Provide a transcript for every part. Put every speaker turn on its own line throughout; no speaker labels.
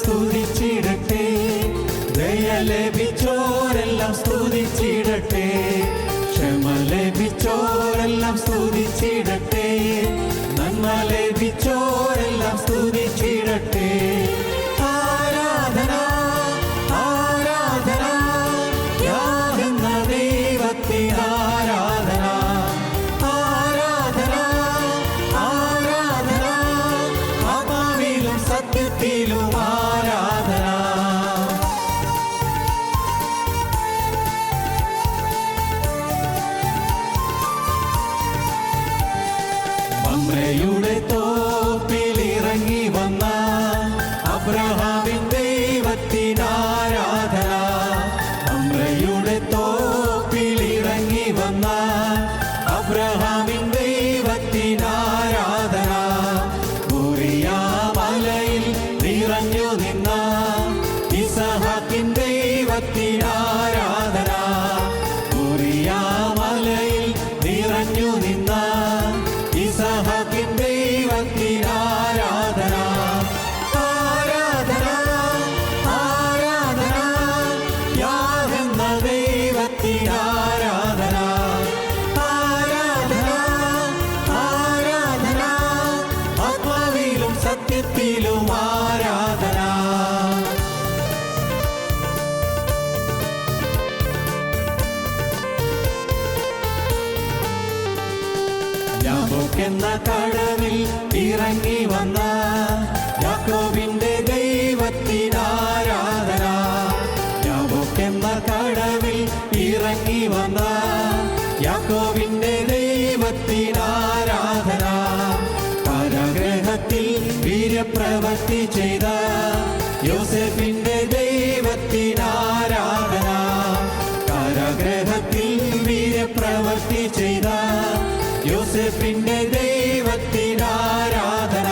സ്തുതിച്ചിടട്ടെ, ദയ ലഭിച്ചോരെല്ലാം സ്തുതിച്ചിടട്ടെ, ക്ഷമ ലഭിച്ചോരെല്ലാം സ്തുതിച്ചിടട്ടെ, നന്മ ലഭിച്ചോരെല്ലാം സ്തുതിച്ചിടട്ടെ. ആരാധന ആരാധന യാതെന്ന ദൈവത്തിന് ആരാധന, ആരാധന ആരാധന ആത്മാവിലും സത്യത്തിലും ആരാധന. മമ്രയുടെ തോപ്പിലിറങ്ങി വന്ന അബ്രഹാമിൻ ദൈവത്തിന് ആരാധന, മമ്രയുടെ തോപ്പിലിറങ്ങി വന്ന അബ്രഹാമിൻ ദൈവത്തിന് ആരാധന. മോറിയാ മലയിൽ നിറഞ്ഞു നിന്ന ഇസഹാക്കിൻ ദൈവത്തിന് ആരാധന, മോറിയാ മലയിൽ നിറഞ്ഞു നിന്ന ഇസഹാക്കിൻ ദൈവത്തിന് ആരാധന. ആരാധന ആരാധന യാതെന്ന ദൈവത്തിന് ആരാധന, ആരാധന ആരാധന ആത്മാവിലും സത്യത്തിലും ആരാധന. യാക്കോബെന്ന കടവിൽ ഇറങ്ങി വന്ന യാക്കോബിന്റെ ദൈവത്തിന് ആരാധന, യാക്കോബെന്ന കടവിൽ ഇറങ്ങി വന്ന യാക്കോബിന്റെ ദൈവത്തിന് ആരാധന. കാരാഗൃഹത്തിൽ വീര്യപ്രവൃത്തി ചെയ്ത യോസേഫിന്റെ ദൈവത്തിന് ആരാധന, കാരാഗൃഹത്തിൽ വീര്യപ്രവൃത്തി ചെയ്ത യോസേഫിന്റെ ദൈവത്തിന് ആരാധന.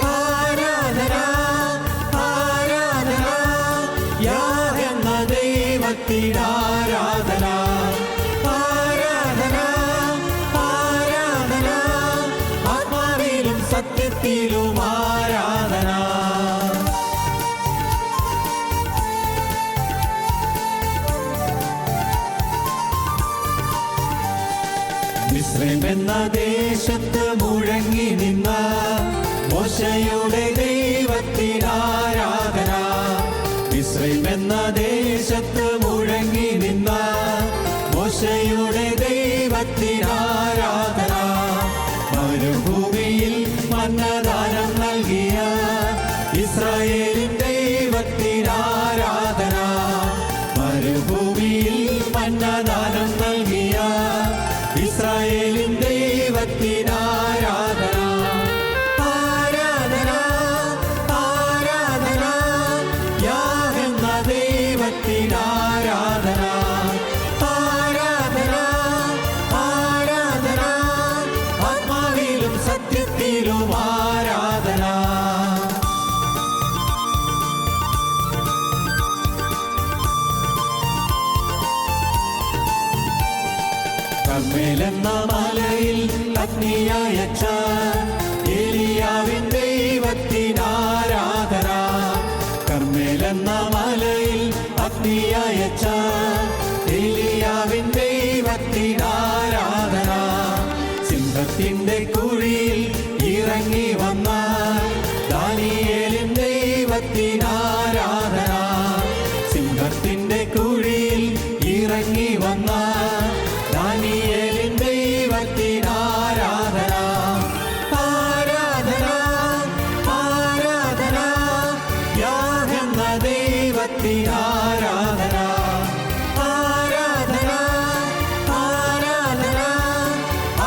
ആരാധന ആരാധന യാതെന്ന ദൈവത്തിന് ആരാധന, ആരാധന ആരാധന ആത്മാവിലും സത്യത്തിലും ആരാധന. മിസ്രൈം എന്ന ദേശത്ത് മുഴങ്ങി നിന്ന മോശയുടെ ദൈവത്തിന് ആരാധന, മിസ്രൈം എന്ന ദേശത്ത് മുഴങ്ങി നിന്ന മോശയുടെ ദൈവത്തിന് ആരാധന. മരുഭൂമിയിൽ മന്നദാനം നൽകിയ ഇസ്രായേലിൻ ദൈവത്തിന് ആരാധന, മരുഭൂമിയിൽ മന്നദാനം നൽകിയ ഇസ്രായേലിൻ ദൈവത്തിന് ആരാധന. ആരാധന ആരാധന യാതെന്ന ദൈവത്തിന് ആരാധന, ആരാധന ആരാധന ആത്മാവിലും സത്യത്തിലും ആരാധന. കർമ്മേലെന്ന മലയിൽ അഗ്നിയയച്ച ഏലിയാവിൻ ദൈവത്തിന് ആരാധന, കർമ്മേലെന്ന മലയിൽ അഗ്നിയയച്ച ഏലിയാവിൻ ദൈവത്തിന് ആരാധന. സിംഹത്തിന്റെ കുഴിയിൽ ഇറങ്ങി വന്ന ദാനിയേലിൻ ദൈവത്തിന് ആരാധന, സിംഹത്തിന്റെ കുഴിയിൽ ഇറങ്ങി വന്ന ദാനിയേലിൻ ദൈവത്തിന് ആരാധന. ആരാധന ആരാധന യാതെന്ന ദൈവത്തിന് ആരാധന, ആരാധന ആരാധന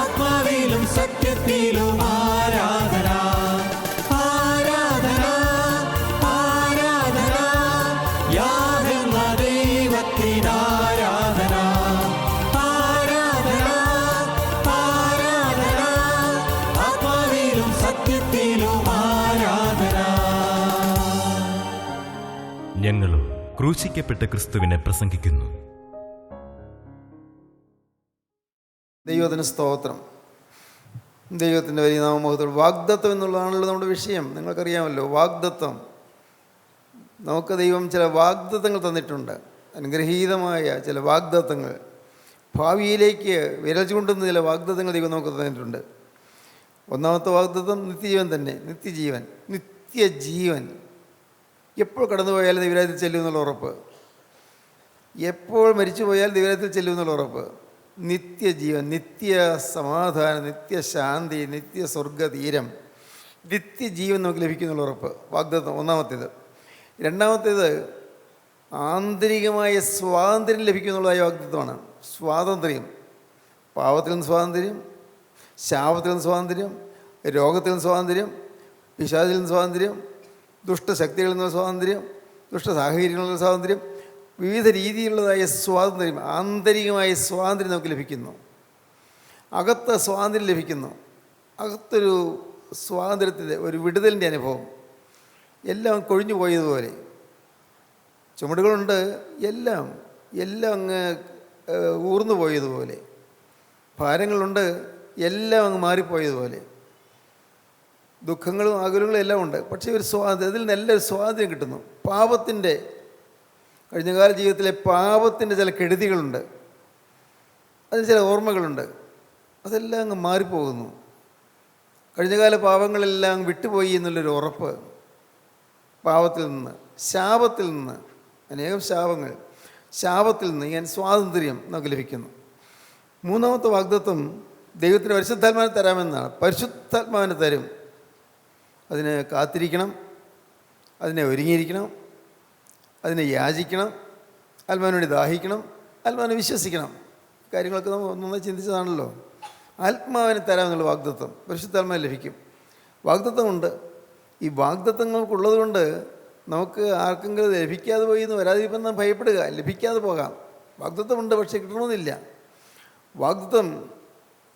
ആത്മാവിലും സത്യത്തിലും ആരാധന. ആരാധന ആരാധന യാതെന്ന ദൈവത്തിന് ആരാധന, ആരാധന ആരാധന ആത്മാവിലും സത്യത്തിലും ആരാധന.
ഞങ്ങളും ക്രൂശിക്കപ്പെട്ട ക്രിസ്തുവിനെ പ്രസംഗിക്കുന്നു.
ദൈവത്തിന് സ്തോത്രം. ദൈവത്തിൻ്റെ വലിയ നാമമഹത്വം. വാഗ്ദത്തം എന്നുള്ളതാണല്ലോ നമ്മുടെ വിഷയം. നിങ്ങൾക്കറിയാമല്ലോ, വാഗ്ദത്തം നമുക്ക് ദൈവം ചില വാഗ്ദത്തങ്ങൾ തന്നിട്ടുണ്ട്. അനുഗ്രഹീതമായ ചില വാഗ്ദത്തങ്ങൾ, ഭാവിയിലേക്ക് വിരൽ ചൂണ്ടുന്ന ചില വാഗ്ദത്തങ്ങൾ ദൈവം നമുക്ക് തന്നിട്ടുണ്ട്. ഒന്നാമത്തെ വാഗ്ദത്തം നിത്യജീവൻ തന്നെ. നിത്യജീവൻ എപ്പോൾ കടന്നു പോയാലും ദൈവരാജ്യത്തിൽ ചെല്ലുമെന്നുള്ള ഉറപ്പ്. എപ്പോൾ മരിച്ചു പോയാൽ ദൈവരാജ്യത്തിൽ ചെല്ലുമെന്നുള്ള ഉറപ്പ്. നിത്യജീവൻ, നിത്യ സമാധാനം, നിത്യശാന്തി, നിത്യ സ്വർഗതീരം, നിത്യജീവൻ നമുക്ക് ലഭിക്കുന്നുള്ള ഉറപ്പ്. വാഗ്ദത്തം ഒന്നാമത്തേത്. രണ്ടാമത്തേത് ആന്തരികമായ സ്വാതന്ത്ര്യം ലഭിക്കുന്നുള്ളതായ വാഗ്ദത്തമാണ്. സ്വാതന്ത്ര്യം, പാപത്തിൽ നിന്ന് സ്വാതന്ത്ര്യം, ശാപത്തിൽ നിന്ന് സ്വാതന്ത്ര്യം, രോഗത്തിൽ നിന്ന് സ്വാതന്ത്ര്യം, പിശാചിൽ നിന്ന് സ്വാതന്ത്ര്യം, ദുഷ്ടശക്തികളിൽ നിന്ന് സ്വാതന്ത്ര്യം, ദുഷ്ട സാഹചര്യങ്ങളിൽ നിന്ന് സ്വാതന്ത്ര്യം, വിവിധ രീതിയിലുള്ളതായ സ്വാതന്ത്ര്യം, ആന്തരികമായ സ്വാതന്ത്ര്യം നമുക്ക് ലഭിക്കുന്നു. അകത്ത് സ്വാതന്ത്ര്യം ലഭിക്കുന്നു. അകത്തൊരു സ്വാതന്ത്ര്യത്തിൻ്റെ ഒരു വിടുതലിൻ്റെ അനുഭവം. എല്ലാം കൊഴിഞ്ഞു പോയതുപോലെ, ചുമടുകളുണ്ട്, എല്ലാം അങ്ങ് ഊർന്നു പോയതുപോലെ, ഭാരങ്ങളുണ്ട്, എല്ലാം അങ്ങ് മാറിപ്പോയതുപോലെ, ദുഃഖങ്ങളും ആകുലങ്ങളും എല്ലാം ഉണ്ട്. പക്ഷേ ഒരു അതിൽ നല്ലൊരു സ്വാതന്ത്ര്യം കിട്ടുന്നു. പാപത്തിൻ്റെ, കഴിഞ്ഞകാല ജീവിതത്തിലെ പാപത്തിൻ്റെ ചില കെടുതികളുണ്ട്, അതിന് ചില ഓർമ്മകളുണ്ട്, അതെല്ലാം അങ്ങ് മാറിപ്പോകുന്നു. കഴിഞ്ഞകാല പാപങ്ങളെല്ലാം വിട്ടുപോയി എന്നുള്ളൊരു ഉറപ്പ്. പാപത്തിൽ നിന്ന്, ശാപത്തിൽ നിന്ന്, അനേകം ശാപത്തിൽ നിന്ന് ഞാൻ സ്വാതന്ത്ര്യം നമുക്ക് ലഭിക്കുന്നു. മൂന്നാമത്തെ വാഗ്ദത്തം ദൈവത്തിന് പരിശുദ്ധാത്മാവിനെ തരാമെന്നാണ്. പരിശുദ്ധാത്മാവിനെ തരും. അതിന് കാത്തിരിക്കണം, അതിനെ ഒരുങ്ങിയിരിക്കണം, അതിനെ യാചിക്കണം, ആത്മാവിന് വേണ്ടി ദാഹിക്കണം, ആത്മാവിനെ വിശ്വസിക്കണം. കാര്യങ്ങളൊക്കെ നമ്മൾ ഒന്നൊന്ന് ചിന്തിച്ചതാണല്ലോ. ആത്മാവിനെ തരാമെന്നുള്ള വാഗ്ദത്തം, പരിശുദ്ധാത്മാവിന് ലഭിക്കും. വാഗ്ദത്തമുണ്ട്. ഈ വാഗ്ദത്തങ്ങൾക്കുള്ളത് കൊണ്ട് നമുക്ക് ആർക്കെങ്കിലും ലഭിക്കാതെ പോയി എന്ന് വരാതിരിപ്പം നാം ഭയപ്പെടുക. ലഭിക്കാതെ പോകാം. വാഗ്ദത്തമുണ്ട്, പക്ഷേ കിട്ടണമെന്നില്ല. വാഗ്ദത്തം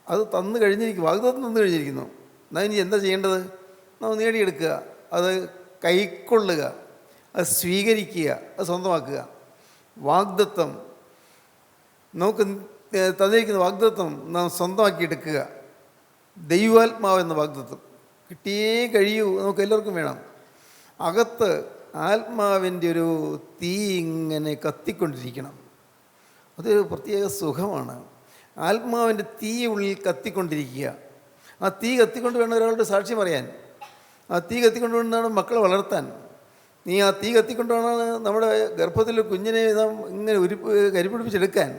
അത് തന്നു കഴിഞ്ഞിരിക്കും. വാഗ്ദത്തം തന്നു കഴിഞ്ഞിരിക്കുന്നു. എന്നാൽ ഇനി എന്താ ചെയ്യേണ്ടത്? നാം നേടിയെടുക്കുക, അത് കൈക്കൊള്ളുക, അത് സ്വീകരിക്കുക, അത് സ്വന്തമാക്കുക. വാഗ്ദത്തം നമുക്ക് തന്നിരിക്കുന്ന വാഗ്ദത്തം നാം സ്വന്തമാക്കിയെടുക്കുക. ദൈവാത്മാവെന്ന വാഗ്ദത്തം കിട്ടിയേ കഴിയൂ. നമുക്ക് എല്ലാവർക്കും വേണം. അകത്ത് ആത്മാവിൻ്റെ ഒരു തീ ഇങ്ങനെ കത്തിക്കൊണ്ടിരിക്കണം. അതൊരു പ്രത്യേക സുഖമാണ്. ആത്മാവിൻ്റെ തീ ഉള്ളിൽ കത്തിക്കൊണ്ടിരിക്കുക. ആ തീ കത്തിക്കൊണ്ട് വേണം ഒരാളുടെ സാക്ഷി പറയാൻ. ആ തീ കത്തിക്കൊണ്ട് വേണം മക്കളെ വളർത്താൻ. നീ ആ തീ കത്തിക്കൊണ്ടാണ് നമ്മുടെ ഗർഭത്തിൽ കുഞ്ഞിനെ നാം ഇങ്ങനെ കരിപിടിപ്പിച്ചെടുക്കാൻ.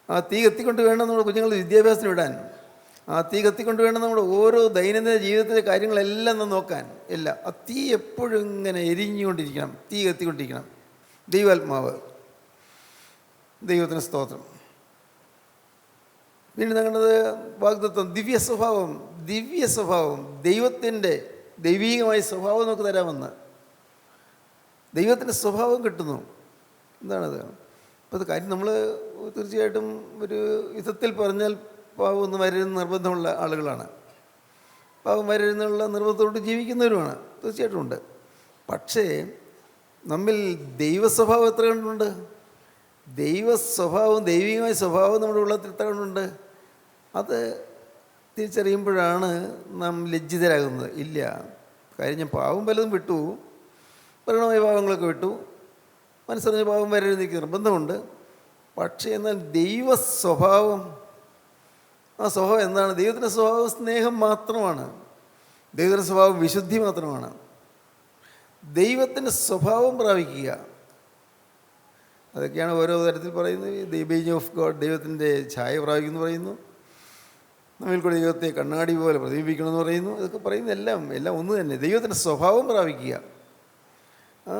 ആ തീ കത്തിക്കൊണ്ട് വേണം നമ്മുടെ കുഞ്ഞുങ്ങളുടെ വിദ്യാഭ്യാസത്തിന് വിടാൻ. ആ തീ കത്തിക്കൊണ്ട് വേണം നമ്മുടെ ഓരോ ദൈനംദിന ജീവിതത്തിലെ കാര്യങ്ങളെല്ലാം നാം നോക്കാൻ. എല്ലാം ആ തീ എപ്പോഴും ഇങ്ങനെ എരിഞ്ഞുകൊണ്ടിരിക്കണം, തീ കത്തിക്കൊണ്ടിരിക്കണം. ദൈവാത്മാവ്, ദൈവത്തിന് സ്തോത്രം. പിന്നെ കണ്ടത് വാഗ്ദത്തം, ദിവ്യ സ്വഭാവം, ദൈവത്തിൻ്റെ ദൈവീകമായ സ്വഭാവം നമുക്ക് തരാമെന്ന്. ദൈവത്തിൻ്റെ സ്വഭാവം കിട്ടുന്നു. എന്താണത്? അപ്പോൾ അത് കാര്യം നമ്മൾ തീർച്ചയായിട്ടും ഒരു വിധത്തിൽ പറഞ്ഞാൽ പാവം ഒന്ന് വരരുന്ന നിർബന്ധമുള്ള ആളുകളാണ്. പാവം വരരുന്നുള്ള നിർബന്ധത്തോട് ജീവിക്കുന്നവരുമാണ്. തീർച്ചയായിട്ടും ഉണ്ട്. പക്ഷേ നമ്മിൽ ദൈവസ്വഭാവം എത്ര കണ്ടുണ്ട്? ദൈവസ്വഭാവം, ദൈവികമായ സ്വഭാവം നമ്മുടെ ഉള്ളത്തിൽ എത്ര കണ്ടുണ്ട്? അത് തിരിച്ചറിയുമ്പോഴാണ് നാം ലജ്ജിതരാകുന്നത്. ഇല്ല, കാര്യം ഞാൻ പാവം പലതും വിട്ടു, ഭരണമായ പാവങ്ങളൊക്കെ വിട്ടു, മനസ്സറിഞ്ഞ പാവം വരരുത് എനിക്ക് നിർബന്ധമുണ്ട്. പക്ഷേ എന്നാൽ ദൈവസ്വഭാവം, ആ സ്വഭാവം എന്താണ്? ദൈവത്തിൻ്റെ സ്വഭാവം സ്നേഹം മാത്രമാണ്. ദൈവത്തിൻ്റെ സ്വഭാവം വിശുദ്ധി മാത്രമാണ്. ദൈവത്തിൻ്റെ സ്വഭാവം പ്രാപിക്കുക, അതൊക്കെയാണ് ഓരോ തരത്തിൽ പറയുന്നത്. ദി ഇമേജ് ഓഫ് ഗോഡ്, ദൈവത്തിൻ്റെ ഛായ പ്രാപിക്കുന്നു പറയുന്നു. നമ്മിൽ കൂടെ ദൈവത്തെ കണ്ണാടി പോലെ പ്രതിബിംബിക്കണമെന്ന് പറയുന്നു. ഇതൊക്കെ പറയുന്നതെല്ലാം ഒന്ന് തന്നെ. ദൈവത്തിൻ്റെ സ്വഭാവം പ്രാപിക്കുക. ആ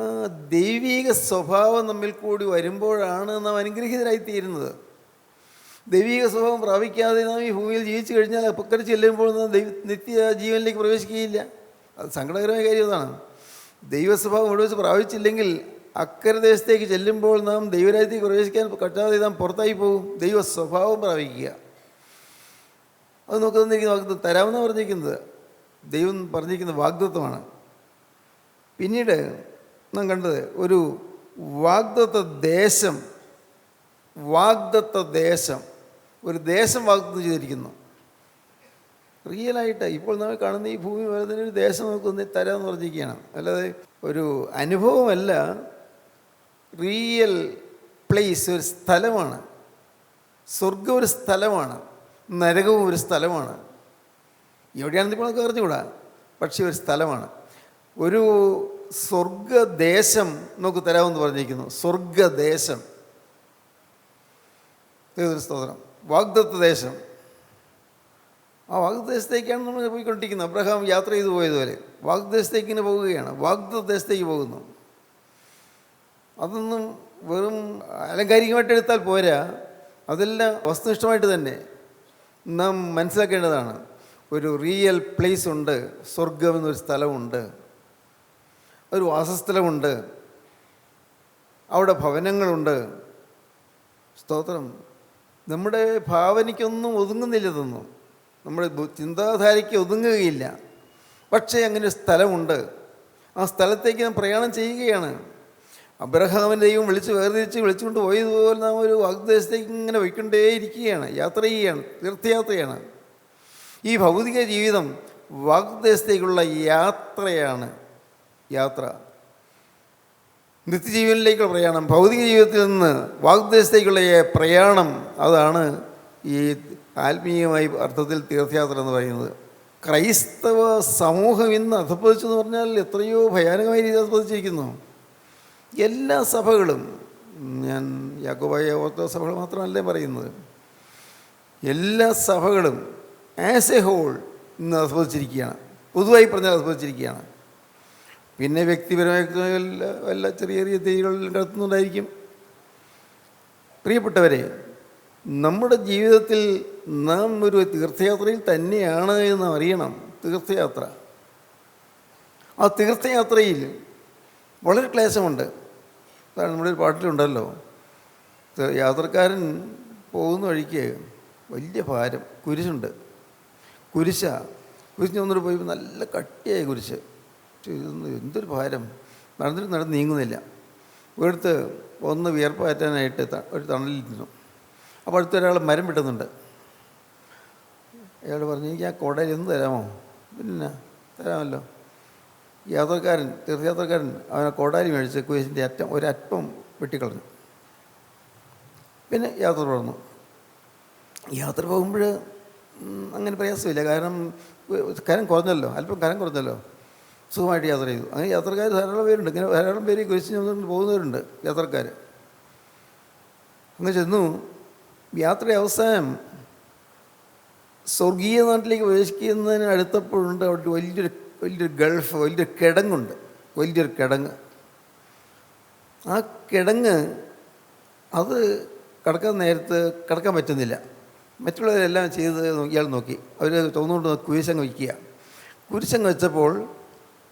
ദൈവിക സ്വഭാവം നമ്മിൽ കൂടി വരുമ്പോഴാണ് നാം അനുഗ്രഹീതരായിത്തീരുന്നത്. ദൈവിക സ്വഭാവം പ്രാപിക്കാതെ നാം ഈ ഭൂമിയിൽ ജീവിച്ചു കഴിഞ്ഞാൽ അപ്പക്കരെ ചെല്ലുമ്പോൾ നാം നിത്യ ജീവനിലേക്ക് പ്രവേശിക്കുകയില്ല. അത് സങ്കടകരമായ കാര്യം അതാണ്. ദൈവസ്വഭാവം ഇവിടെ വെച്ച് പ്രാപിച്ചില്ലെങ്കിൽ അക്കരെ ദേശത്തേക്ക് ചെല്ലുമ്പോൾ നാം ദൈവരാജ്യത്തേക്ക് പ്രവേശിക്കാൻ പറ്റാതെ നാം പുറത്തായി പോകും. ദൈവ സ്വഭാവം പ്രാപിക്കുക, അത് നമുക്ക് തന്നിരിക്കുന്ന തരാമെന്ന് പറഞ്ഞിരിക്കുന്നത് ദൈവം പറഞ്ഞിരിക്കുന്ന വാഗ്ദത്വമാണ്. പിന്നീട് നാം കണ്ടത് ഒരു വാഗ്ദത്ത ദേശം, ഒരു ദേശം വാഗ്ദത്തം ചെയ്തിരിക്കുന്നു. റിയലായിട്ട് ഇപ്പോൾ നമ്മൾ കാണുന്ന ഈ ഭൂമി വരുന്നതിന് ഒരു ദേശം നമുക്ക് തരാമെന്ന് പറഞ്ഞിരിക്കുകയാണ്. അല്ലാതെ ഒരു അനുഭവമല്ല, റിയൽ പ്ലേസ്, ഒരു സ്ഥലമാണ്. സ്വർഗം ഒരു സ്ഥലമാണ്, നരകവും ഒരു സ്ഥലമാണ്. എവിടെയാണെന്ന് ഇപ്പോൾ നമുക്ക് അറിഞ്ഞുകൂടാ, പക്ഷേ ഒരു സ്ഥലമാണ്. ഒരു സ്വർഗദേശം നമുക്ക് തരാമെന്ന് പറഞ്ഞിരിക്കുന്നു. സ്വർഗദേശം, സ്തോത്രം. വാഗ്ദത്ത ദേശം. ആ വാഗ്ദദേശത്തേക്കാണ് നമ്മൾ പോയിക്കൊണ്ടിരിക്കുന്നത്. അബ്രഹാം യാത്ര ചെയ്തു പോയതുപോലെ വാഗ്ദദേശത്തേക്ക് ഇങ്ങനെ പോവുകയാണ്, വാഗ്ദത്ത ദേശത്തേക്ക് പോകുന്നു. അതൊന്നും വെറും ആലങ്കാരികമായിട്ട് എടുത്താൽ പോരാ, അതെല്ലാം വസ്തുനിഷ്ഠമായിട്ട് തന്നെ നാം മനസ്സിലാക്കേണ്ടതാണ്. ഒരു റിയൽ പ്ലേസ് ഉണ്ട്, സ്വർഗം എന്നൊരു സ്ഥലമുണ്ട്, ഒരു വാസസ്ഥലമുണ്ട്, അവിടെ ഭവനങ്ങളുണ്ട്. സ്തോത്രം. നമ്മുടെ ഭാവനയ്ക്കൊന്നും ഒതുങ്ങുന്നില്ല, ഇതൊന്നും നമ്മുടെ ചിന്താധാരയ്ക്ക് ഒതുങ്ങുകയില്ല. പക്ഷേ അങ്ങനെ ഒരു സ്ഥലമുണ്ട്. ആ സ്ഥലത്തേക്ക് നാം പ്രയാണം ചെയ്യുകയാണ്. അബ്രഹാമിൻ്റെ ദൈവം വിളിച്ചുകൊണ്ട് പോയതുപോലെ നാം ഒരു വാഗ്ദേശത്തേക്ക് ഇങ്ങനെ പോയിക്കൊണ്ടേയിരിക്കുകയാണ്, യാത്ര ചെയ്യുകയാണ്, തീർത്ഥയാത്രയാണ്. ഈ ഭൗതിക ജീവിതം വാഗ്ദേശത്തേക്കുള്ള യാത്രയാണ്. യാത്ര നിത്യജീവനിലേക്കുള്ള പ്രയാണം, ഭൗതിക ജീവിതത്തിൽ നിന്ന് വാഗ്ദേശത്തേക്കുള്ള പ്രയാണം, അതാണ് ഈ ആത്മീയമായ അർത്ഥത്തിൽ തീർത്ഥയാത്ര എന്ന് പറയുന്നത്. ക്രൈസ്തവ സമൂഹം ഇന്ന് അധപ്പതിച്ചു എന്ന് പറഞ്ഞാൽ എത്രയോ ഭയാനകമായ രീതിയിൽ അധപ്പതിച്ചിരിക്കുന്നു. എല്ലാ സഭകളും, ഞാൻ യാക്കോബായ ഓർത്തഡോക്സ് സഭകൾ മാത്രമല്ല പറയുന്നത്, എല്ലാ സഭകളും ആസ് എ ഹോൾ ഇന്ന് അധപ്പതിച്ചിരിക്കുകയാണ്. പൊതുവായി പറഞ്ഞാൽ അധപ്പതിച്ചിരിക്കുകയാണ്. പിന്നെ വ്യക്തിപരമായ എല്ലാ ചെറിയ ചെറിയ തെറ്റുകൾ നടത്തുന്നുണ്ടായിരിക്കും. പ്രിയപ്പെട്ടവരെ, നമ്മുടെ ജീവിതത്തിൽ നാം ഒരു തീർത്ഥയാത്രയിൽ തന്നെയാണ് എന്ന് അറിയണം. തീർത്ഥയാത്ര, ആ തീർത്ഥയാത്രയിൽ വളരെ ക്ലേശമുണ്ട്. അതാണ് നമ്മുടെ ഒരു പാട്ടിലുണ്ടല്ലോ, യാത്രക്കാരൻ പോകുന്ന വഴിക്ക് വലിയ ഭാരം, കുരിശുണ്ട്. കുരിശ് വന്നിട്ട് പോയി നല്ല കട്ടിയായ കുരിശ്. ഇതൊന്നും എന്തൊരു ഭാരം, നടന്ന് നീങ്ങുന്നില്ല. എടുത്ത് ഒന്ന് വിയർപ്പാറ്റാനായിട്ട് ഒരു തണലിരുന്നു. അപ്പോൾ അടുത്തൊരാൾ മരം വെട്ടുന്നുണ്ട്. അയാൾ പറഞ്ഞു, എനിക്ക് ആ കുടയിൽ ഒന്ന് തരാമോ? പിന്നെ തരാമല്ലോ. തീർത്ഥയാത്രക്കാരൻ അവനെ കോടാലി മേടിച്ച് കുരിശിൻ്റെ ഒരറ്റം വെട്ടിക്കളഞ്ഞു. പിന്നെ യാത്ര തുടർന്നു. യാത്ര പോകുമ്പോൾ അങ്ങനെ പ്രയാസമില്ല, കാരണം കനം കുറഞ്ഞല്ലോ, അല്പം കനം കുറഞ്ഞല്ലോ, സുഖമായിട്ട് യാത്ര ചെയ്തു. അങ്ങനെ യാത്രക്കാർ ധാരാളം പേരുണ്ട്. ഇങ്ങനെ ധാരാളം പേര് കുരിശ് ചുമന്നുകൊണ്ട് പോകുന്നവരുണ്ട് യാത്രക്കാർ. അങ്ങനെ ചെന്നു. യാത്രയുടെ അവസാനം സ്വർഗീയ നാട്ടിലേക്ക് പ്രവേശിക്കുന്നതിന് അടുത്തപ്പോഴുണ്ട് അവിടെ വലിയൊരു ഗൾഫ്, വലിയൊരു കിടങ്ങുണ്ട്, വലിയൊരു കിടങ്ങ്. ആ കിടങ്ങ് അത് കടക്കാൻ നേരത്ത് കടക്കാൻ പറ്റുന്നില്ല. മറ്റുള്ളവരെല്ലാം ചെയ്ത് ഇയാൾ നോക്കി. അവർ തോന്നുകൊണ്ട് കുരിശങ്ങ് വയ്ക്കുക. കുരിശങ്ങ് വെച്ചപ്പോൾ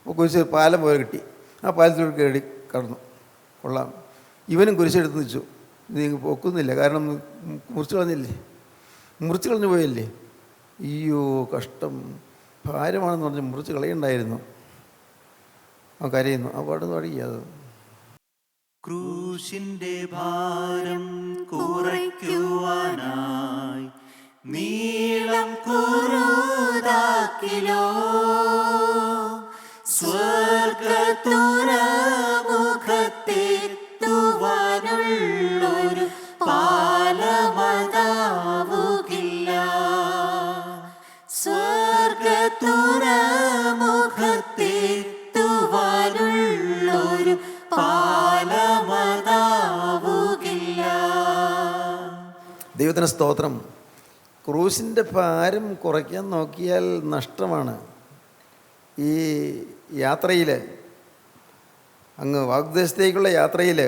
കുരിശ് പാലം പോലെ കിട്ടി. ആ പാലത്തിലൂടെ കയറി കടന്നു. കൊള്ളാം. ഇവനും കുരിശെടുത്ത് വെച്ചു. നീ പൊക്കുന്നില്ല, കാരണം മുറിച്ച് കളഞ്ഞു പോയല്ലേ. അയ്യോ കഷ്ടം, ഭാരമാണെന്ന് പറഞ്ഞ് മുറിച്ച് കളയണ്ടായിരുന്നു. ആ കരയുന്നു. ആ പാടുന്നു പാടിയത്.
ക്രൂശിന്റെ ഭാരം കുറയ്ക്കുവാനായി നീളം കുറുതാക്കിലോ സ്വർഗത്തുറമുഖത്തെത്തുവാനുള്ളൊരു പാലമതാവുകില്ല. സ്വർഗത്തുറമുഖത്തെത്തുവാനുള്ളൊരു പാലമതാവുകില്ല.
ദൈവത്തിന് സ്തോത്രം. ക്രൂശിൻ്റെ ഭാരം കുറയ്ക്കാൻ നോക്കിയാൽ നഷ്ടമാണ്. ഈ യാത്രയിൽ, അങ്ങ് വാഗ്ദേശത്തേക്കുള്ള യാത്രയിൽ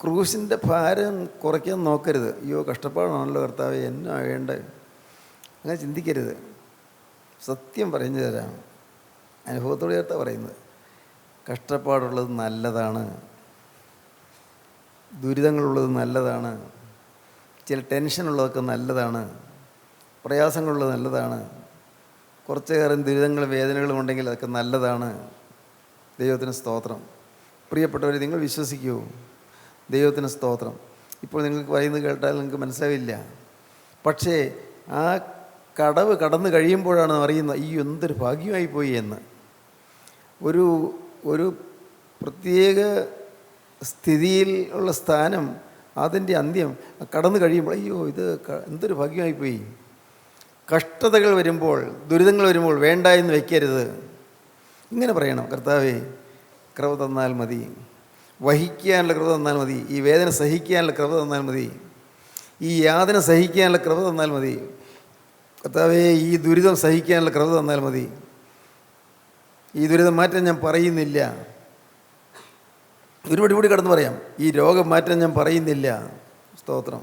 ക്രൂശിൻ്റെ ഭാരം കുറയ്ക്കാൻ നോക്കരുത്. അയ്യോ കഷ്ടപ്പാടാണല്ലോ കർത്താവേ, എന്നാ വേണ്ടേ, അങ്ങനെ ചിന്തിക്കരുത്. സത്യം പറഞ്ഞു തരാം, അനുഭവത്തോടെ ചേർത്താ പറയുന്നത്. കഷ്ടപ്പാടുള്ളത് നല്ലതാണ്, ദുരിതങ്ങളുള്ളത് നല്ലതാണ്, ചില ടെൻഷനുള്ളതൊക്കെ നല്ലതാണ്, പ്രയാസങ്ങളുള്ളത് നല്ലതാണ്, കുറച്ചേറെ ദുരിതങ്ങളും വേദനകളും ഉണ്ടെങ്കിൽ അതൊക്കെ നല്ലതാണ്. ദൈവത്തിന് സ്തോത്രം. പ്രിയപ്പെട്ടവരെ, നിങ്ങൾ വിശ്വസിക്കൂ. ദൈവത്തിന് സ്തോത്രം. ഇപ്പോൾ നിങ്ങൾക്ക് പറയുന്നത് കേട്ടാൽ നിങ്ങൾക്ക് മനസ്സിലാവില്ല. പക്ഷേ ആ കടവ് കടന്നു കഴിയുമ്പോഴാണ് അറിയുന്നത് ഈ എന്തൊരു ഭാഗ്യമായി പോയി എന്ന്. ഒരു ഒരു പ്രത്യേക സ്ഥിതിയിൽ ഉള്ള സ്ഥാനം, അതിൻ്റെ അന്ത്യം കടന്നു കഴിയുമ്പോൾ അയ്യോ ഇത് എന്തൊരു ഭാഗ്യമായി പോയി. കഷ്ടതകൾ വരുമ്പോൾ, ദുരിതങ്ങൾ വരുമ്പോൾ വേണ്ട എന്ന് വയ്ക്കരുത്. ഇങ്ങനെ പറയണം, കർത്താവേ കൃപ തന്നാൽ മതി, വഹിക്കാനുള്ള കൃപ തന്നാൽ മതി, ഈ വേദന സഹിക്കാനുള്ള കൃപ തന്നാൽ മതി, ഈ യാതന സഹിക്കാനുള്ള കൃപ തന്നാൽ മതി, കർത്താവേ ഈ ദുരിതം സഹിക്കാനുള്ള കൃപ തന്നാൽ മതി, ഈ ദുരിതം മാറ്റാൻ ഞാൻ പറയുന്നില്ല. ഒരുപടി കൂടി കടന്ന് പറയാം, ഈ രോഗം മാറ്റാൻ ഞാൻ പറയുന്നില്ല. സ്തോത്രം.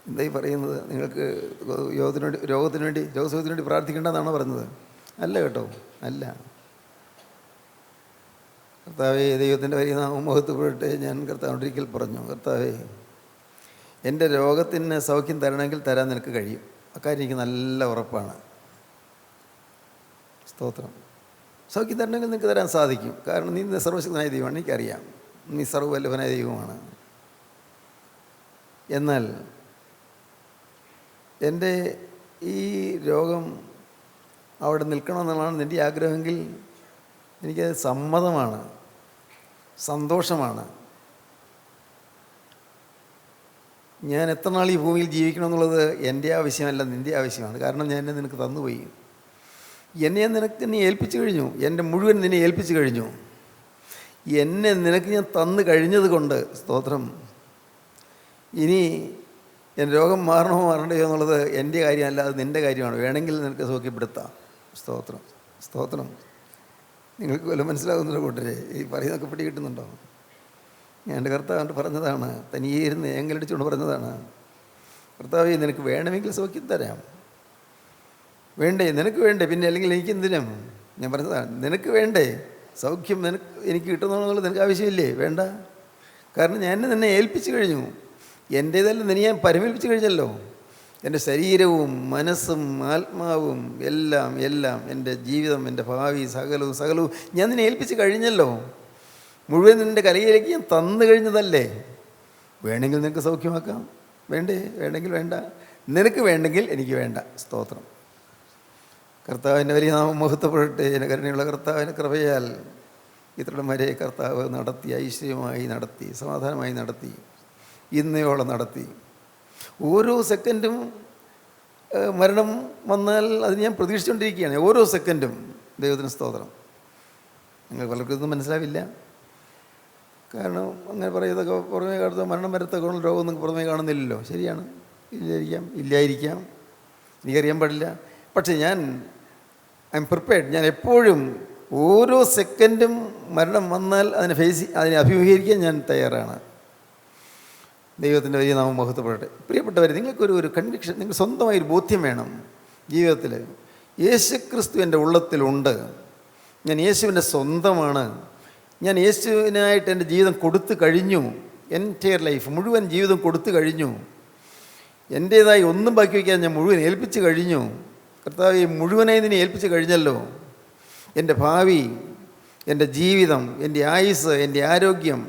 എന്തായി പറയുന്നത്? നിങ്ങൾക്ക് രോഗത്തിന് വേണ്ടി രോഗസുഖത്തിന് വേണ്ടി പ്രാർത്ഥിക്കേണ്ടെന്നാണോ പറഞ്ഞത്? അല്ല കേട്ടോ, അല്ല. കർത്താവേ ദൈവത്തിൻ്റെ വലിയ നാമം മഹത്വപ്പെടട്ടെ. ഞാൻ കർത്താവിനൊരിക്കൽ പറഞ്ഞു, കർത്താവേ എൻ്റെ രോഗത്തിന് സൗഖ്യം തരണമെങ്കിൽ തരാൻ നിനക്ക് കഴിയും. അക്കാര്യം എനിക്ക് നല്ല ഉറപ്പാണ്. സ്തോത്രം. സൗഖ്യം തരണമെങ്കിൽ നിനക്ക് തരാൻ സാധിക്കും. കാരണം നീ സർവശക്തനായ ദൈവമാണ്, എനിക്കറിയാം. നീ സർവ്വവല്ലഭനായ ദൈവമാണ്. എന്നാൽ എൻ്റെ ഈ രോഗം അവിടെ നിൽക്കണമെന്നുള്ളതാണ് നിൻ്റെ ആഗ്രഹമെങ്കിൽ എനിക്കത് സമ്മതമാണ്, സന്തോഷമാണ്. ഞാൻ എത്ര നാൾ ഈ ഭൂമിയിൽ ജീവിക്കണമെന്നുള്ളത് എൻ്റെ ആവശ്യമല്ല, നിൻ്റെ ആവശ്യമാണ്. കാരണം ഞാൻ എന്നെ നിനക്ക് തന്നുപോയി. എന്നെ നിന്നെ ഏൽപ്പിച്ചു കഴിഞ്ഞു. എൻ്റെ മുഴുവൻ നിന്നെ ഏൽപ്പിച്ചു കഴിഞ്ഞു. എന്നെ നിനക്ക് ഞാൻ തന്നു കഴിഞ്ഞത് കൊണ്ട് സ്തോത്രം. ഇനി എൻ്റെ രോഗം മാറണമോ മാറണ്ടയോ എന്നുള്ളത് എൻ്റെ കാര്യമല്ല, അത് നിൻ്റെ കാര്യമാണ്. വേണമെങ്കിൽ നിനക്ക് സൗഖ്യപ്പെടുത്താം. സ്തോത്രം, സ്തോത്രം. നിങ്ങൾക്ക് വല്ല മനസ്സിലാകുന്നുണ്ടോ കൂട്ടരെ? ഈ പറയുന്നതൊക്കെ പിടി കിട്ടുന്നുണ്ടോ? ഞാൻ എൻ്റെ കർത്താവിൻ്റെ പറഞ്ഞതാണ്, തനിയെ ഇരുന്ന് ഏങ്കലടിച്ചുകൊണ്ട് പറഞ്ഞതാണ്, കർത്താവേ നിനക്ക് വേണമെങ്കിൽ സൗഖ്യം തരാം. വേണ്ടേ? നിനക്ക് വേണ്ടേ? പിന്നെ അല്ലെങ്കിൽ എനിക്ക് എന്തിനും? ഞാൻ പറഞ്ഞതാണ്, നിനക്ക് വേണ്ടേ സൗഖ്യം? എനിക്ക് കിട്ടുന്നുള്ളത് നിനക്ക് ആവശ്യമില്ലേ? വേണ്ട. കാരണം ഞാൻ നിന്നെ ഏൽപ്പിച്ചു കഴിഞ്ഞു. എൻ്റേതല്ല, നിന്നെ ഞാൻ പരിമേൽപ്പിച്ചു കഴിഞ്ഞല്ലോ. എൻ്റെ ശരീരവും മനസ്സും ആത്മാവും എല്ലാം എല്ലാം, എൻ്റെ ജീവിതം, എൻ്റെ ഭാവി, സകലവും ഞാൻ നിന്നെ ഏൽപ്പിച്ച് കഴിഞ്ഞല്ലോ. മുഴുവൻ നിൻ്റെ കലയിലേക്ക് ഞാൻ തന്നു കഴിഞ്ഞതല്ലേ. വേണമെങ്കിൽ നിനക്ക് സൗഖ്യമാക്കാം. വേണ്ടേ? വേണമെങ്കിൽ വേണ്ട. നിനക്ക് വേണ്ടെങ്കിൽ എനിക്ക് വേണ്ട. സ്തോത്രം. കർത്താവിൻ്റെ വലിയ നാമം മഹത്വപ്പെടട്ടെ. എൻ്റെ കരുണയുള്ള കർത്താവിൻ്റെ കൃപയാൽ ഇത്രയും വരെ കർത്താവ് നടത്തി, ഐശ്വര്യമായി നടത്തി, സമാധാനമായി നടത്തി, ഇന്നയോളം നടത്തി. ഓരോ സെക്കൻഡും മരണം വന്നാൽ അത് ഞാൻ പ്രതീക്ഷിച്ചുകൊണ്ടിരിക്കുകയാണ്. ഓരോ സെക്കൻഡും. ദൈവത്തിന് സ്തോത്രം. നിങ്ങൾ പലർക്കും ഇതൊന്നും മനസ്സിലാവില്ല. കാരണം അങ്ങനെ പറയുന്നതൊക്കെ പുറമേ കാണുന്നത് മരണം വരത്തൊക്കെ രോഗമൊന്നും പുറമേ കാണുന്നില്ലല്ലോ. ശരിയാണ്, ഇല്ലായിരിക്കാം, എനിക്കറിയാൻ പാടില്ല. പക്ഷേ ഐ എം പ്രിപ്പയർഡ്. ഞാൻ എപ്പോഴും ഓരോ സെക്കൻഡും മരണം വന്നാൽ അതിനെ അഭിമുഖീകരിക്കാൻ ഞാൻ തയ്യാറാണ്. ദൈവത്തിൻ്റെ വലിയ നാമം മഹത്വപ്പെടട്ടെ. പ്രിയപ്പെട്ടവർ, നിങ്ങൾക്കൊരു കൺവിക്ഷൻ, നിങ്ങൾ സ്വന്തമായൊരു ബോധ്യം വേണം ജീവിതത്തിൽ. യേശുക്രിസ്തു എൻ്റെ ഉള്ളത്തിലുണ്ട്. ഞാൻ യേശുവിൻ്റെ സ്വന്തമാണ്. ഞാൻ യേശുവിനായിട്ട് എൻ്റെ ജീവിതം കൊടുത്തു കഴിഞ്ഞു. എൻ്റയർ ലൈഫ്, മുഴുവൻ ജീവിതം കൊടുത്തു കഴിഞ്ഞു. എൻ്റേതായി ഒന്നും ബാക്കി വയ്ക്കാൻ ഞാൻ മുഴുവൻ ഏൽപ്പിച്ച് കഴിഞ്ഞു. കർത്താവ് മുഴുവനായി നിന്നെ ഏൽപ്പിച്ച് കഴിഞ്ഞല്ലോ. എൻ്റെ ഭാവി, എൻ്റെ ജീവിതം, എൻ്റെ ആയുസ്, എൻ്റെ ആരോഗ്യം,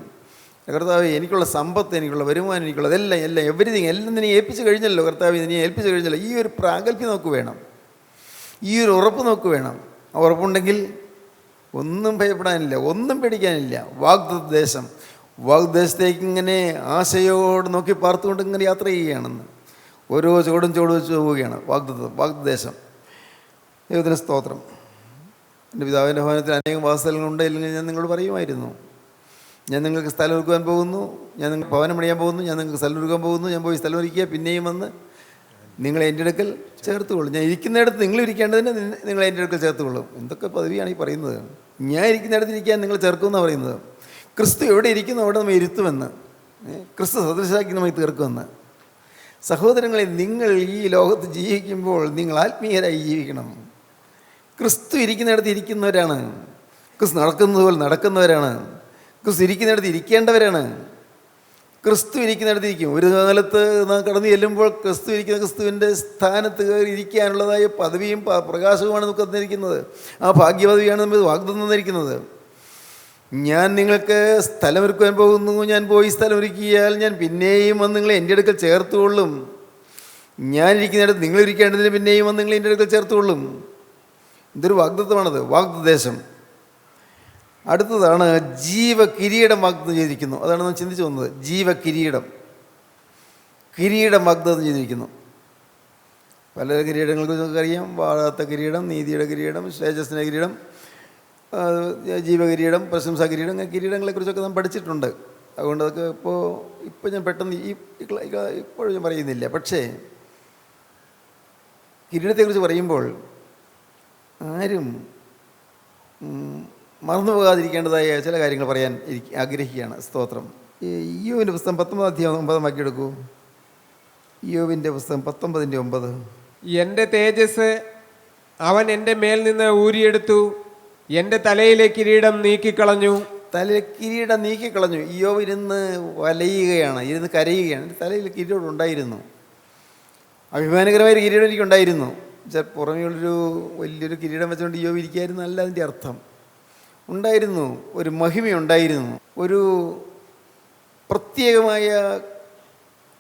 കർത്താവ് എനിക്കുള്ള സമ്പത്ത്, എനിക്കുള്ള വരുമാനം, എനിക്കുള്ളതെല്ലാം എവരിതിങ് എല്ലാം നിന്നെ ഏൽപ്പിച്ച് കഴിഞ്ഞല്ലോ. കർത്താവ് നിന്നെ ഏൽപ്പിച്ച് കഴിഞ്ഞല്ലോ. ഈ ഒരു പ്രാഗൽഭ്യം നോക്ക് വേണം, ഈ ഒരു ഉറപ്പ് നോക്ക് വേണം. ആ ഉറപ്പുണ്ടെങ്കിൽ ഒന്നും ഭയപ്പെടാനില്ല, ഒന്നും പേടിക്കാനില്ല. വാഗ്ദേശത്തേക്ക് ഇങ്ങനെ ആശയോട് നോക്കി പാർത്തുകൊണ്ട് ഇങ്ങനെ യാത്ര ചെയ്യുകയാണെന്ന്. ഓരോ ചുവടും വെച്ച് പോവുകയാണ്. വാഗ്ദേശം. ദൈവത്തിന് സ്തോത്രം. എൻ്റെ പിതാവിൻ്റെ ഭവനത്തിൽ അനേകം വാസസ്ഥലങ്ങളുണ്ട്. ഇല്ലെങ്കിൽ ഞാൻ നിങ്ങളോട് പറയുമായിരുന്നു, ഞാൻ നിങ്ങൾക്ക് സ്ഥലം ഒരുക്കുവാൻ പോകുന്നു, ഞാൻ നിങ്ങൾക്ക് ഭവനം പണിയാൻ പോകുന്നു, ഞാൻ നിങ്ങൾക്ക് സ്ഥലം ഒരുക്കാൻ പോകുന്നു. ഞാൻ പോയി സ്ഥലം ഒരുക്കുക, പിന്നെയും വന്ന് നിങ്ങളെ എൻ്റെ അടുക്കൽ ചേർത്തുകൊള്ളും. ഞാൻ ഇരിക്കുന്നിടത്ത് നിങ്ങൾ ഇരിക്കേണ്ടതിന് നിങ്ങളെ എൻ്റെ അടുക്കൽ ചേർത്തുകൊള്ളും. എന്തൊക്കെ പദവിയാണ് ഈ പറയുന്നത്? ഞാൻ ഇരിക്കുന്നിടത്ത് ഇരിക്കാൻ നിങ്ങൾ ചേർക്കുമെന്നാണ് പറയുന്നത്. ക്രിസ്തു എവിടെ ഇരിക്കുന്നു അവിടെ നമ്മൾ ഇരുത്തുമെന്ന്, ക്രിസ്തു സദൃശാക്കി നമ്മൾ തീർക്കുമെന്ന്. സഹോദരങ്ങളെ, നിങ്ങൾ ഈ ലോകത്ത് ജീവിക്കുമ്പോൾ നിങ്ങൾ ആത്മീയരായി ജീവിക്കണം. ക്രിസ്തു ഇരിക്കുന്നിടത്ത് ഇരിക്കുന്നവരാണ്. ക്രിസ്തു നടക്കുന്നത് പോലെ നടക്കുന്നവരാണ്. ക്രിസ്തു ഇരിക്കുന്നിടത്ത് ഇരിക്കേണ്ടവരാണ്. ക്രിസ്തു ഇരിക്കുന്നിടത്ത് ഇരിക്കും. ഒരു കാലത്ത് നാം കടന്നു ചെല്ലുമ്പോൾ ക്രിസ്തുവിൻ്റെ സ്ഥാനത്ത് കയറി ഇരിക്കാനുള്ളതായ പദവിയും പ്രകാശവുമാണ് നമുക്ക് തന്നിരിക്കുന്നത്. ആ ഭാഗ്യപദവിയാണ് നമ്മൾ വാഗ്ദത്തം തന്നിരിക്കുന്നത്. ഞാൻ നിങ്ങൾക്ക് സ്ഥലമൊരുക്കുവാൻ പോകുന്നു, ഞാൻ പോയി സ്ഥലമൊരുക്കിയാൽ ഞാൻ പിന്നെയും വന്ന് നിങ്ങളെ എൻ്റെ അടുക്കൽ ചേർത്തുകൊള്ളും. ഞാനിരിക്കുന്നിടത്ത് നിങ്ങളിരിക്കേണ്ടതിന് പിന്നെയും വന്ന് നിങ്ങൾ എൻ്റെ അടുക്കൽ ചേർത്തുകൊള്ളും. ഇതൊരു വാഗ്ദത്തമാണത്, വാഗ്ദദേശം. അടുത്തതാണ് ജീവകിരീടം വാഗ്ദത്തം ചെയ്തിരിക്കുന്നു. അതാണ് നാം ചിന്തിച്ചു വന്നത്. ജീവകിരീടം, കിരീടം വാഗ്ദത്തം ചെയ്തിരിക്കുന്നു. പല കിരീടങ്ങളെക്കുറിച്ച് നമുക്കറിയാം. വാഴാത്ത കിരീടം, നീതിയുടെ കിരീടം, ശ്രേയസ്സിൻ്റെ കിരീടം, ജീവകിരീടം, പ്രശംസാ കിരീടം, അങ്ങനെ കിരീടങ്ങളെക്കുറിച്ചൊക്കെ നാം പഠിച്ചിട്ടുണ്ട്. അതുകൊണ്ട് അതൊക്കെ ഇപ്പോൾ ഞാൻ പെട്ടെന്ന് ഇപ്പോഴും ഞാൻ പറയുന്നില്ല. പക്ഷേ കിരീടത്തെക്കുറിച്ച് പറയുമ്പോൾ ആരും മറന്നു പോകാതിരിക്കേണ്ടതായ ചില കാര്യങ്ങൾ പറയാൻ ആഗ്രഹിക്കുകയാണ്. സ്തോത്രം. ഇയ്യോബിൻ്റെ പുസ്തകം 19 അധ്യായം 9 വാക്യം എടുക്കൂ. ഇയ്യോബിൻ്റെ പുസ്തകം 19:9.
എൻ്റെ തേജസ് അവൻ എൻ്റെ മേൽ നിന്ന് ഊരിയെടുത്തു, എൻ്റെ തലയിലെ കിരീടം നീക്കിക്കളഞ്ഞു.
കിരീടം നീക്കിക്കളഞ്ഞു. ഇയ്യോബ് ഇരുന്ന് വലയുകയാണ്, ഇരുന്ന് കരയുകയാണ്. എൻ്റെ തലയിൽ കിരീടം ഉണ്ടായിരുന്നു, അഭിമാനകരമായൊരു കിരീടം എനിക്കുണ്ടായിരുന്നു. പുറമെയുള്ളൊരു വലിയൊരു കിരീടം വെച്ചുകൊണ്ട് ഇയ്യോബ് ഇരിക്കുകയായിരുന്നു അല്ല അതിൻ്റെ അർത്ഥം. ഉണ്ടായിരുന്നു, ഒരു മഹിമയുണ്ടായിരുന്നു, ഒരു പ്രത്യേകമായ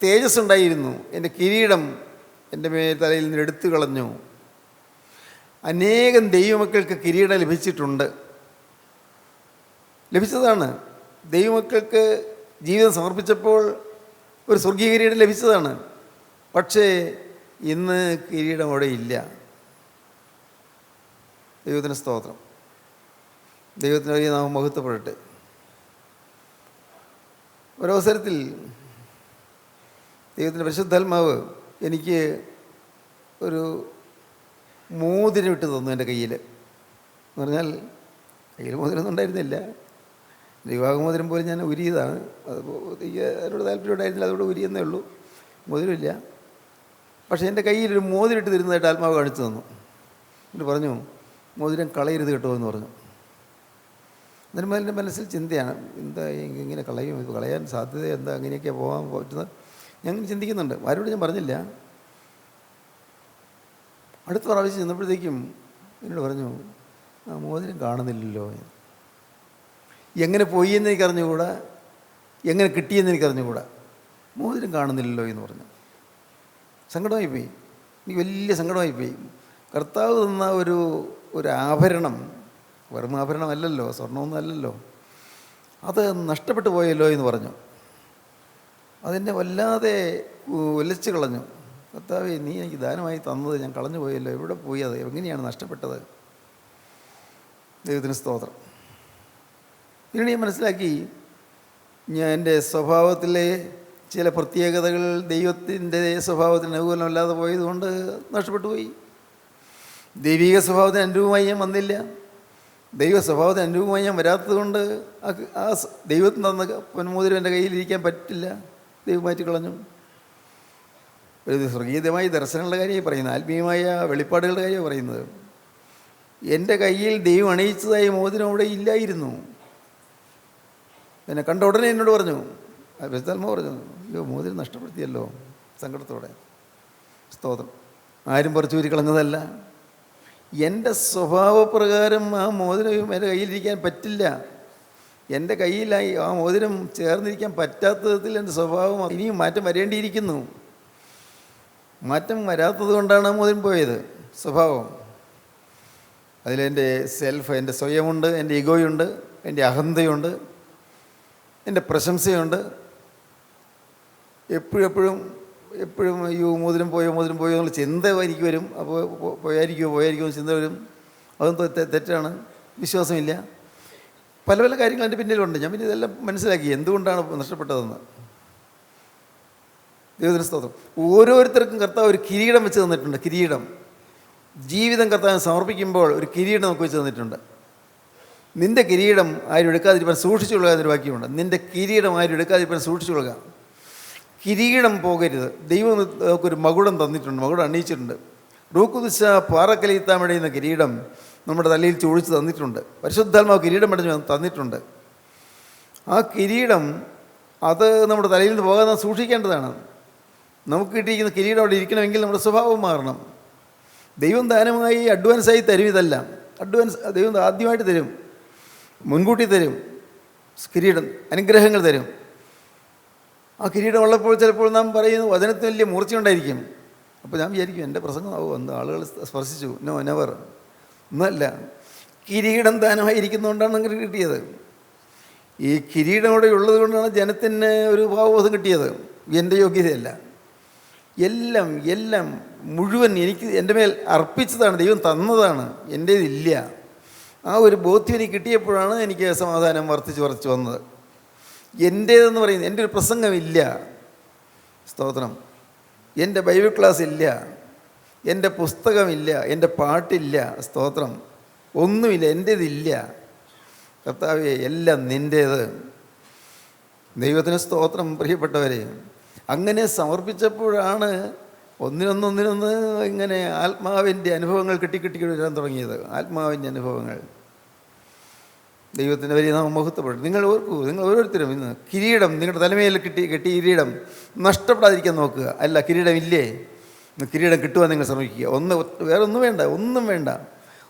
തേജസ് ഉണ്ടായിരുന്നു. എൻ്റെ കിരീടം എൻ്റെ തലയിൽ നിന്ന് എടുത്തു കളഞ്ഞു. അനേകം ദൈവമക്കൾക്ക് കിരീടം ലഭിച്ചതാണ്. ദൈവമക്കൾക്ക് ജീവിതം സമർപ്പിച്ചപ്പോൾ ഒരു സ്വർഗീയ കിരീടം ലഭിച്ചതാണ്. പക്ഷേ ഇന്ന് കിരീടം അവിടെ ഇല്ല. ദൈവത്തിന് സ്തോത്രം. ദൈവത്തിന് വലിയ നാമം മഹത്വപ്പെടട്ടെ. ഒരവസരത്തിൽ ദൈവത്തിൻ്റെ പരിശുദ്ധാത്മാവ് എനിക്ക് ഒരു മോതിരം ഇട്ട് തന്നു എൻ്റെ കയ്യിൽ. എന്ന് പറഞ്ഞാൽ കയ്യിൽ മോതിരമൊന്നും ഉണ്ടായിരുന്നില്ല. വിവാഹമോതിരം പോലും ഞാൻ ഉരിയതാണ്. അത് അതിനോട് താല്പര്യം ഉണ്ടായിരുന്നില്ല, അതുകൊണ്ട് ഉരിയെന്നേ ഉള്ളൂ, മോതിരമില്ല. പക്ഷേ എൻ്റെ കയ്യിലൊരു മോതിരം ഇട്ട് തരുന്നതായിട്ട് ആത്മാവ് കാണിച്ചു തന്നു. എന്നിട്ട് പറഞ്ഞു, മോതിരം കളയരുത് കേട്ടോ എന്ന് പറഞ്ഞു. എന്നിട്ട് എൻ്റെ മനസ്സിൽ ചിന്തയാണ്, എന്താ ഇങ്ങനെ കളയും, ഇത് കളയാൻ സാധ്യത എന്താ, അങ്ങനെയൊക്കെയാണ് പോകാൻ പറ്റുന്നത്. ഞാൻ ചിന്തിക്കുന്നുണ്ട്. ആരോട് ഞാൻ പറഞ്ഞില്ല. അടുത്ത പ്രാവശ്യം ചെന്നപ്പോഴത്തേക്കും എന്നോട് പറഞ്ഞു, ആ മോതിരം കാണുന്നില്ലല്ലോ. എങ്ങനെ പോയി എന്ന് എനിക്ക് അറിഞ്ഞുകൂടാ, എങ്ങനെ കിട്ടിയെന്ന് എനിക്ക് അറിഞ്ഞുകൂടാ, മോതിരം കാണുന്നില്ലല്ലോ എന്ന് പറഞ്ഞു. സങ്കടമായിപ്പോയി, എനിക്ക് വലിയ സങ്കടമായിപ്പോയി. കർത്താവ് തന്ന ഒരു ആഭരണം, വെറും ആഭരണമല്ലല്ലോ, സ്വർണ്ണമൊന്നും അല്ലല്ലോ, അത് നഷ്ടപ്പെട്ടു പോയല്ലോ എന്ന് പറഞ്ഞു. അതെന്നെ വല്ലാതെ ഒലിച്ചു കളഞ്ഞു. കർത്താവേ, നീ എനിക്ക് ദാനമായി തന്നത് ഞാൻ കളഞ്ഞു പോയല്ലോ, എവിടെ പോയി, അത് എങ്ങനെയാണ് നഷ്ടപ്പെട്ടത്? ദൈവത്തിന് സ്തോത്രം. പിന്നീട് ഞാൻ മനസ്സിലാക്കി, ഞാൻ എൻ്റെ സ്വഭാവത്തിലെ ചില പ്രത്യേകതകൾ ദൈവത്തിൻ്റെ സ്വഭാവത്തിന് അനുകൂലമല്ലാതെ പോയതുകൊണ്ട് നഷ്ടപ്പെട്ടു പോയി. ദൈവിക സ്വഭാവത്തിന് അനുരൂപമായി ഞാൻ വന്നില്ല. ദൈവ സ്വഭാവത്തിന് അനുരൂപമായി ഞാൻ വരാത്തത് കൊണ്ട് ആ ദൈവത്തിന് തന്ന പൊന്മോതിരം എൻ്റെ കയ്യിലിരിക്കാൻ പറ്റില്ല, ദൈവം മാറ്റി കളഞ്ഞു. ഒരു സ്വർഗീയമായ ദർശനങ്ങളുടെ കാര്യമായി പറയുന്നത്, ആത്മീയമായ വെളിപ്പാടുകളുടെ കാര്യമാണ് പറയുന്നത്. എൻ്റെ കയ്യിൽ ദൈവം അണിയിച്ചതായി മോതിരം അവിടെ ഇല്ലായിരുന്നു. എന്നെ കണ്ട ഉടനെ എന്നോട് പറഞ്ഞു, പരിശുദ്ധാത്മാവ് പറഞ്ഞു, അയ്യോ മോതിരം നഷ്ടപ്പെടുത്തിയല്ലോ, സങ്കടത്തോടെ. സ്തോത്രം. ആരും പറിച്ചൂരി കളഞ്ഞതല്ല. എൻ്റെ സ്വഭാവപ്രകാരം ആ മോതിരം എൻ്റെ കയ്യിലിരിക്കാൻ പറ്റില്ല. എൻ്റെ കയ്യിലായി ആ മോതിരം ചേർന്നിരിക്കാൻ പറ്റാത്ത വിധത്തിൽ എൻ്റെ സ്വഭാവം ഇനിയും മാറ്റം വരേണ്ടിയിരിക്കുന്നു. മാറ്റം വരാത്തത് കൊണ്ടാണ് ആ മോതിരം പോയത്. സ്വഭാവം, അതിലെൻ്റെ സെൽഫ്, എൻ്റെ സ്വയമുണ്ട്, എൻ്റെ ഈഗോയുണ്ട്, എൻ്റെ അഹന്തയുണ്ട്, എൻ്റെ പ്രശംസയുണ്ട്. എപ്പോഴും അയ്യോ മോതിരം പോയോ എന്നുള്ള ചിന്ത എനിക്ക് വരും. അപ്പോൾ പോയായിരിക്കുമോ എന്ന് ചിന്ത വരും. അതും തെറ്റാണ്, വിശ്വാസമില്ല. പല പല കാര്യങ്ങൾ എൻ്റെ പിന്നിലുണ്ട്. ഞാൻ പിന്നെ ഇതെല്ലാം മനസ്സിലാക്കി എന്തുകൊണ്ടാണ് നഷ്ടപ്പെട്ടതെന്ന്. ദൈവത്തിന് സ്തോത്രം. ഓരോരുത്തർക്കും കർത്താവ് ഒരു കിരീടം വെച്ച് തന്നിട്ടുണ്ട്. കിരീടം, ജീവിതം കർത്താവിന് സമർപ്പിക്കുമ്പോൾ ഒരു കിരീടം നമുക്ക് വെച്ച് തന്നിട്ടുണ്ട്. നിൻ്റെ കിരീടം ആരും എടുക്കാതിരിക്കാൻ സൂക്ഷിച്ചുകൊള്ളുക എന്നൊരു വാക്യമുണ്ട്. നിൻ്റെ കിരീടം ആരും എടുക്കാതിരിക്കാൻ സൂക്ഷിച്ചുകൊള്ളുക. കിരീടം പോകരുത്. ദൈവം നമുക്കൊരു മകുടം തന്നിട്ടുണ്ട്, മകുടം അണിയിച്ചിട്ടുണ്ട്. റൂക്കുദിശ പാറക്കലീത്താമടയുന്ന കിരീടം നമ്മുടെ തലയിൽ ചൊഴിച്ച് തന്നിട്ടുണ്ട്. പരിശുദ്ധാത്മാവ് കിരീടം പടഞ്ഞ് തന്നിട്ടുണ്ട്. ആ കിരീടം അത് നമ്മുടെ തലയിൽ നിന്ന് പോകാതെ സൂക്ഷിക്കേണ്ടതാണ്. നമുക്ക് കിട്ടിയിരിക്കുന്ന കിരീടം അവിടെ ഇരിക്കണമെങ്കിൽ നമ്മുടെ സ്വഭാവം മാറണം. ദൈവം ദാനമായി അഡ്വാൻസായി തരും. ഇതെല്ലാം ദൈവം ആദ്യമായിട്ട് തരും, മുൻകൂട്ടി തരും. കിരീടം, അനുഗ്രഹങ്ങൾ തരും. ആ കിരീടം ഉള്ളപ്പോൾ ചിലപ്പോൾ നാം പറയുന്നു വചനത്തിന് വലിയ മൂർച്ചയുണ്ടായിരിക്കും. അപ്പോൾ ഞാൻ വിചാരിക്കും എൻ്റെ പ്രസംഗമാവും എന്ന് ആളുകൾ സ്പർശിച്ചു. No, never. ഒന്നല്ല, കിരീടം ദാനമായിരിക്കുന്നതുകൊണ്ടാണ് അങ്ങനെ കിട്ടിയത്. ഈ കിരീടം കൂടെ ഉള്ളത് കൊണ്ടാണ് ജനത്തിന് ഒരു ഭാവബോധം കിട്ടിയത്. എൻ്റെ യോഗ്യതയല്ല, എല്ലാം എല്ലാം മുഴുവൻ എനിക്ക് എൻ്റെ മേൽ അർപ്പിച്ചതാണ്, ദൈവം തന്നതാണ്, എൻ്റേതില്ല. ആ ഒരു ബോധ്യം എനിക്ക് കിട്ടിയപ്പോഴാണ് എനിക്ക് സമാധാനം വർദ്ധിച്ച് വന്നത്. എൻ്റേതെന്ന് പറയുന്നത് എൻ്റെ ഒരു പ്രസംഗമില്ല, സ്തോത്രം, എൻ്റെ ബൈബിൾ ക്ലാസ് ഇല്ല, എൻ്റെ പുസ്തകമില്ല, എൻ്റെ പാട്ടില്ല, സ്തോത്രം, ഒന്നുമില്ല, എൻ്റേതില്ല. കർത്താവേ, എല്ലാം നിൻ്റേത്. ദൈവത്തിന് സ്തോത്രം. പ്രിയപ്പെട്ടവരെ, അങ്ങനെ സമർപ്പിച്ചപ്പോഴാണ് ഒന്നിനൊന്ന് ഇങ്ങനെ ആത്മാവിൻ്റെ അനുഭവങ്ങൾ കെട്ടി വരാൻ തുടങ്ങിയത്. ആത്മാവിൻ്റെ അനുഭവങ്ങൾ. ദൈവത്തിൻ്റെ വലിയ നാമം മഹത്വപ്പെടും. നിങ്ങൾ ഓർക്കൂ, നിങ്ങൾ ഓരോരുത്തരും ഇന്ന് കിരീടം നിങ്ങളുടെ തലമേൽ കെട്ടി കിരീടം നഷ്ടപ്പെടാതിരിക്കാൻ നോക്കുക. അല്ല, കിരീടമില്ലേ, കിരീടം കിട്ടുവാൻ നിങ്ങൾ ശ്രമിക്കുക. വേറെ ഒന്നും വേണ്ട,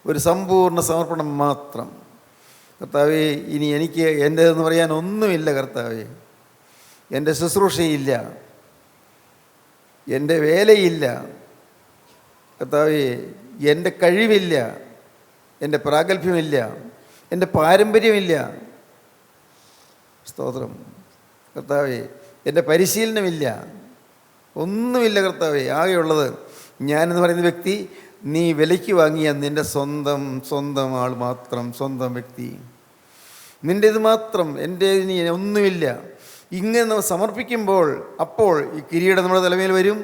ഒരു സമ്പൂർണ്ണ സമർപ്പണം മാത്രം. കർത്താവേ, ഇനി എനിക്ക് എൻ്റേതെന്ന് പറയാൻ ഒന്നുമില്ല. കർത്താവേ, എൻ്റെ ശുശ്രൂഷയില്ല, എൻ്റെ വേലയില്ല, കർത്താവേ, എൻ്റെ കഴിവില്ല, എൻ്റെ പ്രാഗൽഭ്യമില്ല, എൻ്റെ പാരമ്പര്യമില്ല, സ്തോത്രം. കർത്താവേ, എൻ്റെ പരിശീലനമില്ല, ഒന്നുമില്ല. കർത്താവേ, ആകെയുള്ളത് ഞാനെന്ന് പറയുന്ന വ്യക്തി നീ വിലയ്ക്ക് വാങ്ങിയ നിൻ്റെ സ്വന്തം ആൾ മാത്രം, സ്വന്തം വ്യക്തി, നിൻ്റേത് മാത്രം, എൻ്റെ ഇനി ഒന്നുമില്ല. ഇങ്ങനെ സമർപ്പിക്കുമ്പോൾ അപ്പോൾ ഈ കിരീടം നമ്മുടെ തലമേൽ വരും.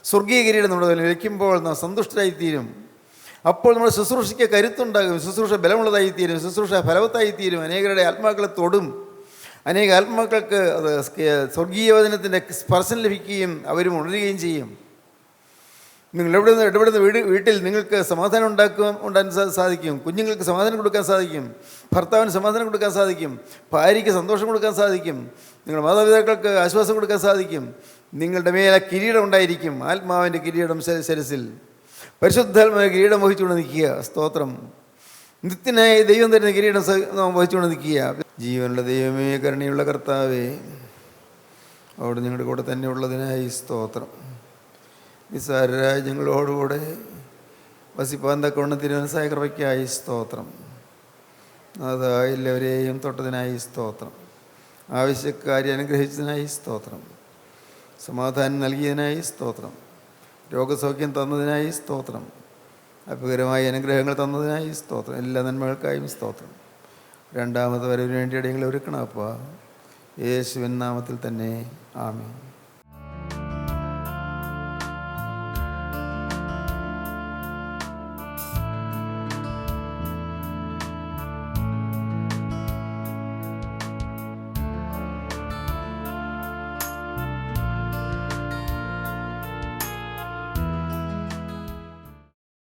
സ്വർഗീയ കിരീടം നമ്മുടെ തലയിൽ വയ്ക്കുമ്പോൾ നാം സന്തുഷ്ടരായിത്തീരും. അപ്പോൾ നമ്മുടെ ശുശ്രൂഷയ്ക്ക് കരുത്തുണ്ടാകും, ശുശ്രൂഷ ബലമുള്ളതായിത്തീരും, ശുശ്രൂഷ ഫലവത്തായിത്തീരും. അനേകരുടെ ആത്മാക്കളെ തൊടും, അനേക ആത്മാക്കൾക്ക് അത് സ്വർഗീയ വചനത്തിൻ്റെ സ്പർശനം ലഭിക്കുകയും അവരും ഉണരുകയും ചെയ്യും. നിങ്ങൾ ഇടപെടുന്ന വീട്ടിൽ നിങ്ങൾക്ക് സമാധാനം ഉണ്ടാക്കാൻ സാധിക്കും. കുഞ്ഞുങ്ങൾക്ക് സമാധാനം കൊടുക്കാൻ സാധിക്കും. ഭർത്താവിന് സമാധാനം കൊടുക്കാൻ സാധിക്കും. ഭാര്യയ്ക്ക് സന്തോഷം കൊടുക്കാൻ സാധിക്കും. നിങ്ങളുടെ മാതാപിതാക്കൾക്ക് ആശ്വാസം കൊടുക്കാൻ സാധിക്കും. നിങ്ങളുടെ മേലെ കിരീടം ഉണ്ടായിരിക്കും, ആത്മാവിൻ്റെ കിരീടം ശിരസിൽ. പരിശുദ്ധാത്മാവിന്റെ കിരീടം വഹിച്ചുകൊണ്ട് നിൽക്കുക. സ്തോത്രം. നിത്യനായ ദൈവം തരുന്ന കിരീടം വഹിച്ചുകൊണ്ട് നിൽക്കുക. ജീവനുള്ള ദൈവമേ, കരുണയുള്ള കർത്താവേ, അവിടെ നിങ്ങളുടെ കൂടെ തന്നെ ഉള്ളതിനായി സ്തോത്രം. നിസ്സാരരായ ഞങ്ങളോടുകൂടെ വസിപ്പാൻ തക്കവണ്ണം തിരുമനസ്സായ കൃപയ്ക്കായി സ്തോത്രം. അത് എല്ലാവരെയും തൊട്ടതിനായി സ്തോത്രം. ആവശ്യക്കാരെ അനുഗ്രഹിച്ചതിനായി സ്തോത്രം. സമാധാനം നൽകിയതിനായി സ്തോത്രം. രോഗസൗഖ്യം തന്നതിനായി സ്തോത്രം. അത്ഭുതകരമായ അനുഗ്രഹങ്ങൾ തന്നതിനായി സ്തോത്രം. എല്ലാ നന്മകൾക്കായും സ്തോത്രം. രണ്ടാമത് വരവിന് വേണ്ടി ഞങ്ങളെ ഒരുക്കണമപ്പാ. യേശുവിൻ നാമത്തിൽ തന്നെ ആമേൻ.